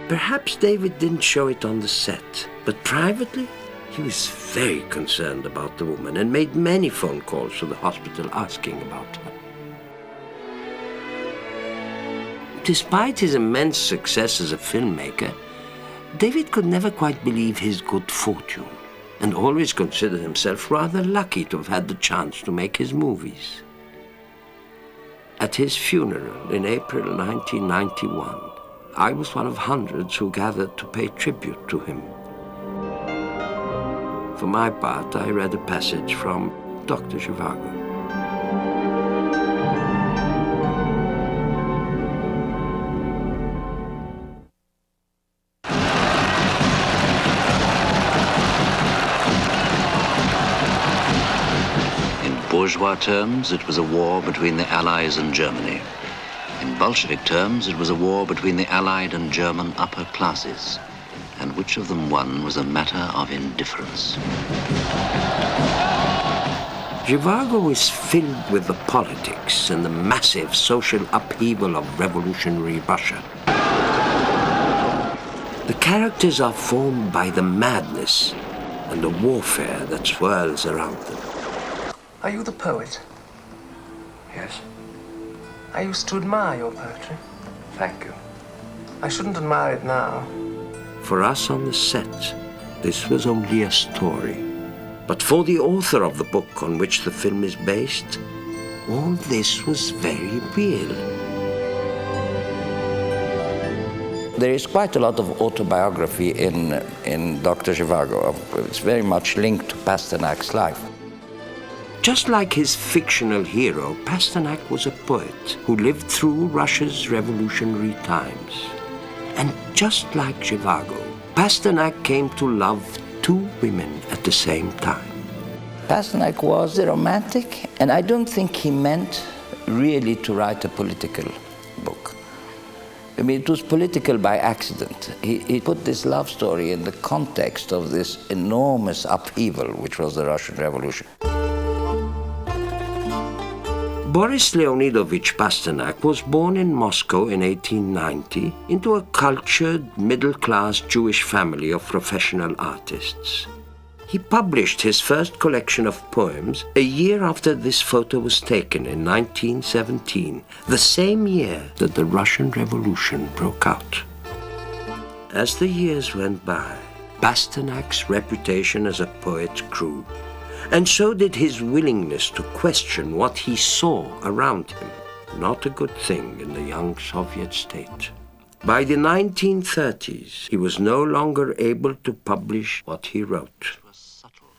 Perhaps David didn't show it on the set, but privately, he was very concerned about the woman and made many phone calls to the hospital asking about her. Despite his immense success as a filmmaker, David could never quite believe his good fortune and always considered himself rather lucky to have had the chance to make his movies. At his funeral in April 1991, I was one of hundreds who gathered to pay tribute to him. For my part, I read a passage from Dr. Zhivago. In bourgeois terms, it was a war between the Allies and Germany. In Bolshevik terms, it was a war between the Allied and German upper classes. And which of them won was a matter of indifference. Zhivago is filled with the politics and the massive social upheaval of revolutionary Russia. The characters are formed by the madness and the warfare that swirls around them. Are you the poet? Yes. I used to admire your poetry. Thank you. I shouldn't admire it now. For us on the set, this was only a story. But for the author of the book on which the film is based, all this was very real. There is quite a lot of autobiography in Dr. Zhivago. It's very much linked to Pasternak's life. Just like his fictional hero, Pasternak was a poet who lived through Russia's revolutionary times. And just like Zhivago, Pasternak came to love two women at the same time. Pasternak was a romantic, and I don't think he meant really to write a political book. I mean, it was political by accident. He put this love story in the context of this enormous upheaval, which was the Russian Revolution. Boris Leonidovich Pasternak was born in Moscow in 1890 into a cultured, middle-class Jewish family of professional artists. He published his first collection of poems a year after this photo was taken in 1917, the same year that the Russian Revolution broke out. As the years went by, Pasternak's reputation as a poet grew, and so did his willingness to question what he saw around him. Not a good thing in the young Soviet state. By the 1930s, he was no longer able to publish what he wrote.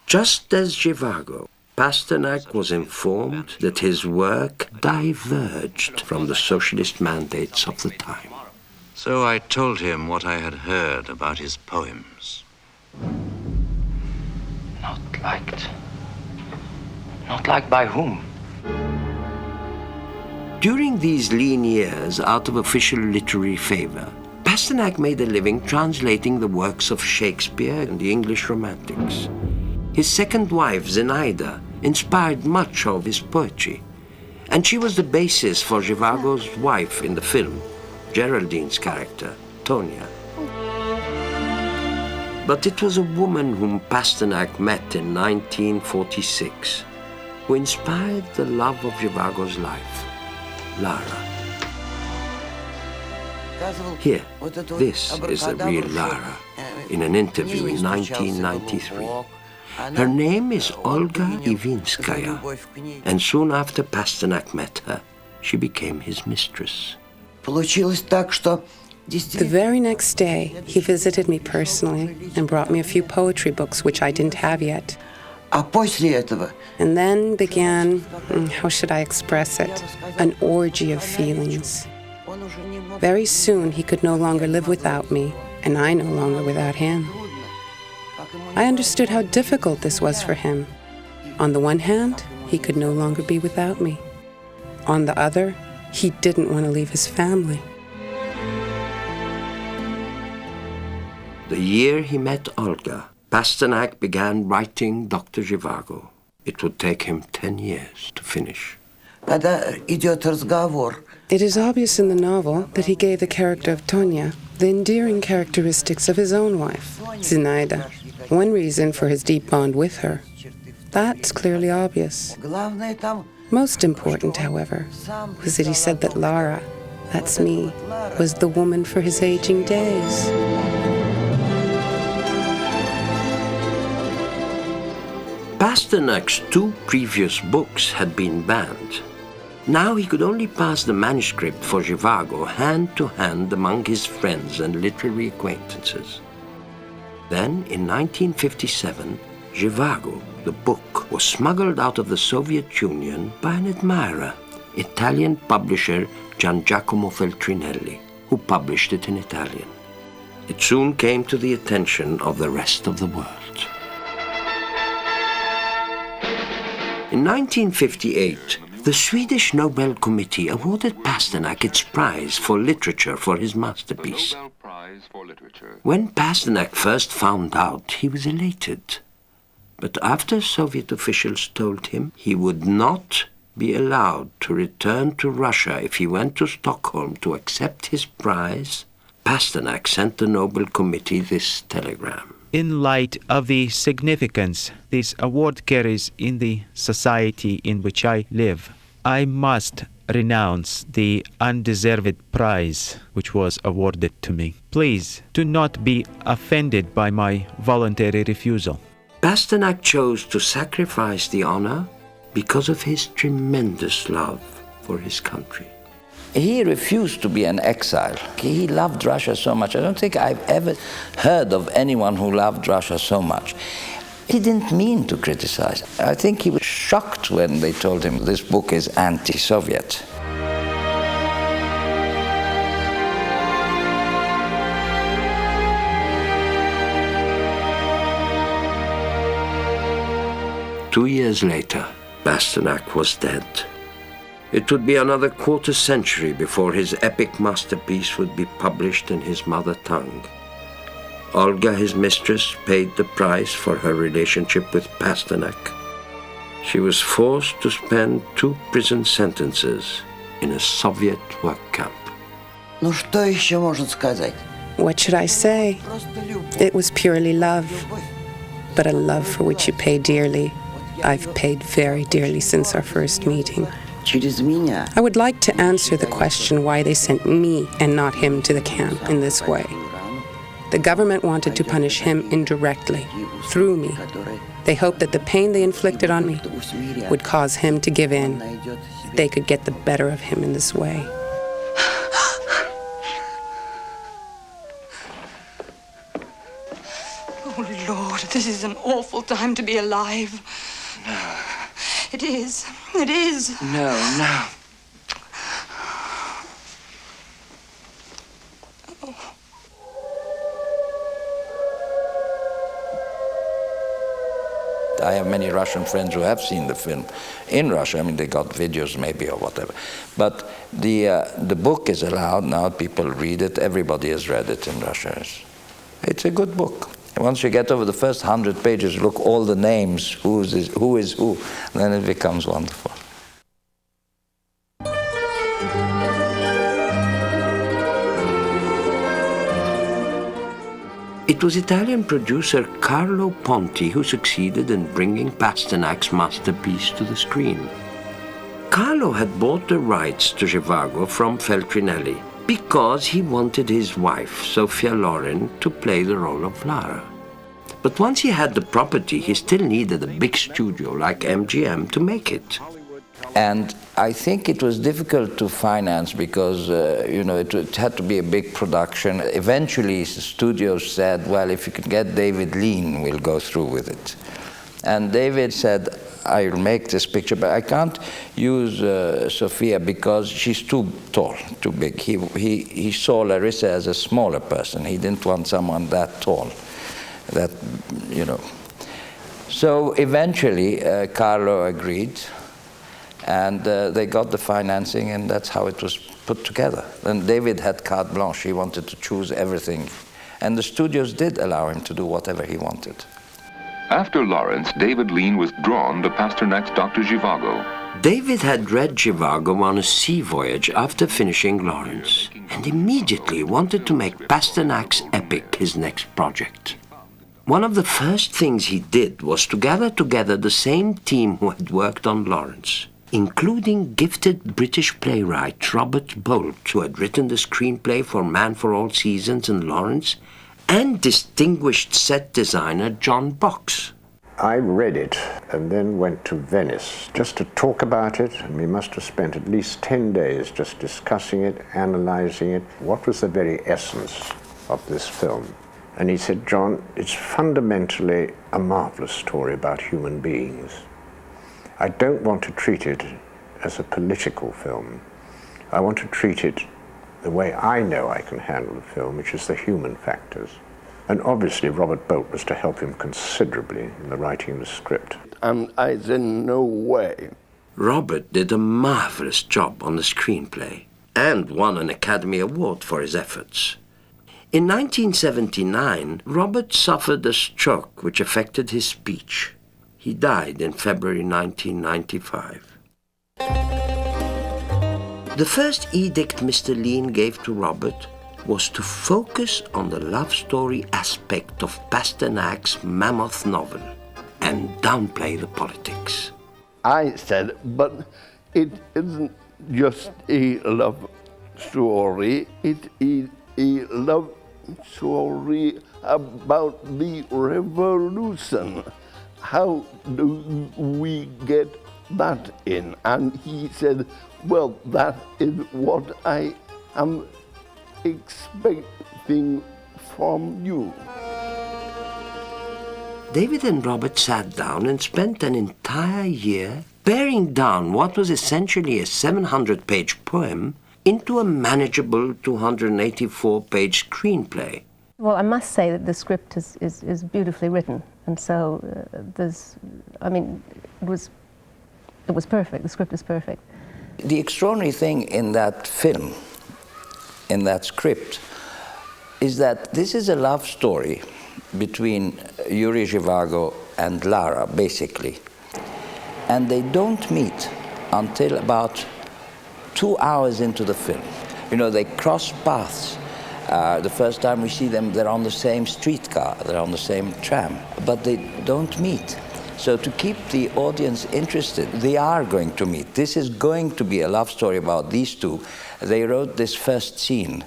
Just as Zhivago, Pasternak was informed that his work diverged from the socialist mandates of the time. So I told him what I had heard about his poems. Not liked. Not liked by whom? During these lean years, out of official literary favor, Pasternak made a living translating the works of Shakespeare and the English Romantics. His second wife, Zenaida, inspired much of his poetry, and she was the basis for Zhivago's wife in the film, Geraldine's character, Tonia. But it was a woman whom Pasternak met in 1946 who inspired the love of Zhivago's life, Lara. Here, this is the real Lara, in an interview in 1993. Her name is Olga Ivinskaya, and soon after Pasternak met her, she became his mistress. The very next day, he visited me personally and brought me a few poetry books which I didn't have yet. And then began, how should I express it, an orgy of feelings. Very soon he could no longer live without me, and I no longer without him. I understood how difficult this was for him. On the one hand, he could no longer be without me. On the other, he didn't want to leave his family. The year he met Olga, Pasternak began writing Dr. Zhivago. It would take him 10 years to finish. It is obvious in the novel that he gave the character of Tonya the endearing characteristics of his own wife, Zinaida. One reason for his deep bond with her. That's clearly obvious. Most important, however, was that he said that Lara, that's me, was the woman for his aging days. Pasternak's 2 previous books had been banned. Now he could only pass the manuscript for Zhivago hand to hand among his friends and literary acquaintances. Then, in 1957, Zhivago, the book, was smuggled out of the Soviet Union by an admirer, Italian publisher Giangiacomo Feltrinelli, who published it in Italian. It soon came to the attention of the rest of the world. In 1958, the Swedish Nobel Committee awarded Pasternak its prize for literature for his masterpiece. Nobel Prize for Literature. When Pasternak first found out, he was elated. But after Soviet officials told him he would not be allowed to return to Russia if he went to Stockholm to accept his prize, Pasternak sent the Nobel Committee this telegram. In light of the significance this award carries in the society in which I live, I must renounce the undeserved prize which was awarded to me. Please do not be offended by my voluntary refusal. Pasternak chose to sacrifice the honor because of his tremendous love for his country. He refused to be an exile. He loved Russia so much. I don't think I've ever heard of anyone who loved Russia so much. He didn't mean to criticize. I think he was shocked when they told him this book is anti-Soviet. Two years later, Pasternak was dead. It would be another quarter century before his epic masterpiece would be published in his mother tongue. Olga, his mistress, paid the price for her relationship with Pasternak. She was forced to spend 2 prison sentences in a Soviet work camp. What should I say? It was purely love, but a love for which you pay dearly. I've paid very dearly since our first meeting. I would like to answer the question why they sent me and not him to the camp in this way. The government wanted to punish him indirectly, through me. They hoped that the pain they inflicted on me would cause him to give in. They could get the better of him in this way. Oh, Lord, this is an awful time to be alive. No. It is. It is. No, no. I have many Russian friends who have seen the film in Russia. I mean, they got videos maybe or whatever. But the book is allowed now. People read it. Everybody has read it in Russia. It's a good book. Once you get over the first 100 pages, look all the names, who is who, then it becomes wonderful. It was Italian producer Carlo Ponti who succeeded in bringing Pasternak's masterpiece to the screen. Carlo had bought the rights to Zhivago from Feltrinelli because he wanted his wife, Sophia Loren, to play the role of Lara. But once he had the property, he still needed a big studio like MGM to make it. And I think it was difficult to finance because, it had to be a big production. Eventually, studios said, well, if you can get David Lean, we'll go through with it. And David said, I'll make this picture, but I can't use Sophia because she's too tall, too big. He saw Larissa as a smaller person. He didn't want someone that tall, So eventually, Carlo agreed. And they got the financing, and that's how it was put together. And David had carte blanche. He wanted to choose everything. And the studios did allow him to do whatever he wanted. After Lawrence, David Lean was drawn to Pasternak's Dr. Zhivago. David had read Zhivago on a sea voyage after finishing Lawrence, and immediately wanted to make Pasternak's epic his next project. One of the first things he did was to gather together the same team who had worked on Lawrence, including gifted British playwright Robert Bolt, who had written the screenplay for Man for All Seasons and Lawrence, and distinguished set designer John Box. I read it and then went to Venice just to talk about it, and we must have spent at least 10 days just discussing it, analyzing it. What was the very essence of this film? And he said, John, it's fundamentally a marvelous story about human beings. I don't want to treat it as a political film. I want to treat it the way I know I can handle a film, which is the human factors. And obviously Robert Bolt was to help him considerably in the writing of the script. And I said, no way. Robert did a marvelous job on the screenplay and won an Academy Award for his efforts. In 1979, Robert suffered a stroke which affected his speech. He died in February 1995. The first edict Mr. Lean gave to Robert was to focus on the love story aspect of Pasternak's mammoth novel and downplay the politics. I said, but it isn't just a love story, it is a love story about the revolution. How do we get that in? And he said, well, that is what I am expecting from you. David and Robert sat down and spent an entire year paring down what was essentially a 700-page poem into a manageable 284-page screenplay. Well, I must say that the script is beautifully written, and so it was perfect. The script is perfect. The extraordinary thing in that film, in that script, is that this is a love story between Yuri Zhivago and Lara, basically. And they don't meet until about 2 hours into the film. You know, they cross paths. The first time we see them, they're on the same streetcar, they're on the same tram, but they don't meet. So to keep the audience interested, they are going to meet. This is going to be a love story about these two. They wrote this first scene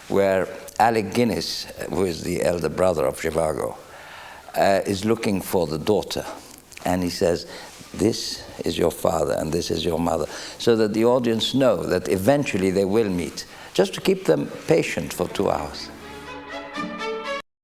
where Alec Guinness, who is the elder brother of Zhivago, is looking for the daughter. And he says, this is your father and this is your mother, so that the audience know that eventually they will meet, just to keep them patient for 2 hours.